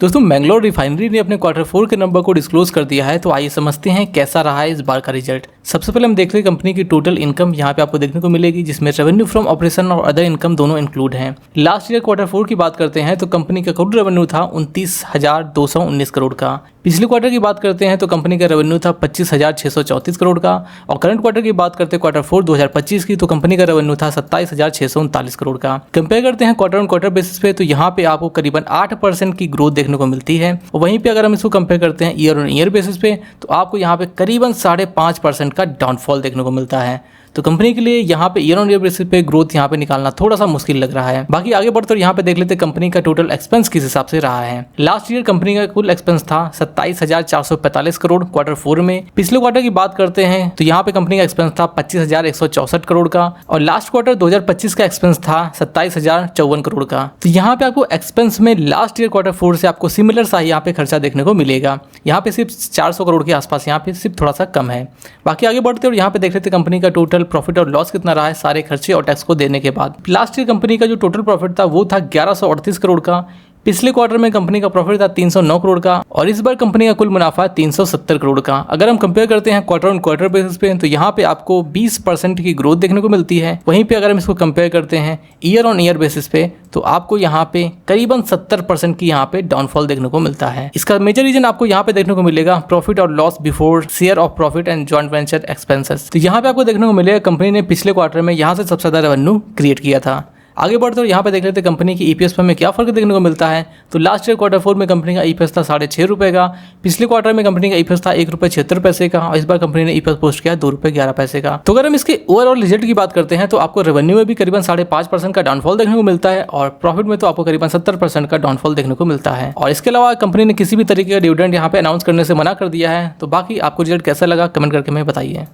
दोस्तों मैंगलोर रिफाइनरी ने अपने Q4 के नंबर को डिस्क्लोज कर दिया है, तो आइए समझते हैं कैसा रहा है इस बार का रिजल्ट। सबसे पहले हम देखते हैं कंपनी की टोटल इनकम यहाँ पे आपको देखने को मिलेगी, जिसमें रेवेन्यू फ्रॉम ऑपरेशन और अदर इनकम दोनों इंक्लूड हैं। लास्ट ईयर Q4 की बात करते हैं तो कंपनी का कुल रेवेन्यू था 29,219 करोड़ का। पिछले क्वार्टर की बात करते हैं तो कंपनी का रेवेन्यू था 25,634 करोड़ का, और करंट क्वार्टर की बात करते हैं Q4 2025 की, तो कंपनी का रेवेन्यू था 27,639 करोड़ का। कंपेयर करते हैं क्वार्टर ऑन क्वार्टर बेसिस पे, तो यहाँ पे आपको करीबन 8% की ग्रोथ देखने को मिलती है। और वहीं पे अगर हम इसको कंपेयर करते हैं ईयर ऑन ईयर बेसिस पे, तो आपको यहाँ पे करीबन 5.5% का डाउनफॉल देखने को मिलता है। तो कंपनी के लिए यहाँ पे ईयर ऑन ईयर बेसिस पे ग्रोथ यहाँ पे निकालना थोड़ा सा मुश्किल लग रहा है। बाकी आगे बढ़ते यहाँ पे देख लेते कंपनी का टोटल एक्सपेंस किस हिसाब से रहा है। लास्ट ईयर कंपनी का कुल एक्सपेंस था 27,445 करोड़ Q4 में। पिछले क्वार्टर की बात करते हैं तो यहाँ पे कंपनी का एक्सपेंस था 25,164 करोड़ का, और लास्ट क्वार्टर 2025 का एक्सपेंस था 27,054 करोड़ का। तो यहाँ पे आपको एक्सपेंस में लास्ट ईयर Q4 से आपको सिमिलर सा यहाँ पे खर्चा देखने को मिलेगा। यहाँ पे सिर्फ 400 करोड़ के आसपास यहाँ पे सिर्फ थोड़ा सा कम है। बाकी आगे बढ़ते और यहाँ पे देख लेते कंपनी का टोटल प्रॉफिट और लॉस कितना रहा है सारे खर्चे और टैक्स को देने के बाद। लास्ट ईयर कंपनी का जो टोटल प्रॉफिट था वो था 1138 करोड़ का। पिछले क्वार्टर में कंपनी का प्रॉफिट था 309 करोड़ का, और इस बार कंपनी का कुल मुनाफा 370 करोड़ का। अगर हम कंपेयर करते हैं क्वार्टर ऑन क्वार्टर बेसिस पे, तो यहाँ पे आपको 20% की ग्रोथ देखने को मिलती है। वहीं पे अगर हम इसको कंपेयर करते हैं ईयर ऑन ईयर बेसिस पे, तो आपको यहाँ पे करीबन 70% की यहाँ पे डाउनफॉल देखने को मिलता है। इसका मेजर रीजन आपको यहाँ पे देखने को मिलेगा प्रॉफिट और loss before share of profit and joint venture expenses. तो यहाँ पे आपको देखने को मिलेगा कंपनी ने पिछले क्वार्टर में यहाँ से सबसे ज्यादा रेवेन्यू क्रिएट किया था। आगे बढ़ते और यहाँ पे देख लेते कंपनी की ईपीएस में क्या फर्क देखने को मिलता है। तो लास्ट ईयर Q4 में कंपनी का ईपीएस था 6.5 रुपये का। पिछले क्वार्टर में कंपनी का ईपीएस था 1.76 रुपये का, और इस बार कंपनी ने ईपीएस पोस्ट किया 2.11 का। तो अगर हम इसके ओवरऑल रिजल्ट की बात करते हैं तो आपको रेवेन्यू में भी करीबन 5.5% का डाउनफॉल देखने को मिलता है, और प्रॉफिट में तो आपको करीबन 70% का डाउनफॉल देखने को मिलता है। और इसके अलावा कंपनी ने किसी भी तरीके का डिविडेंड यहाँ पे अनाउंस करने से मना कर दिया है। तो बाकी आपको रिजल्ट कैसा लगा कमेंट करके हमें बताइए।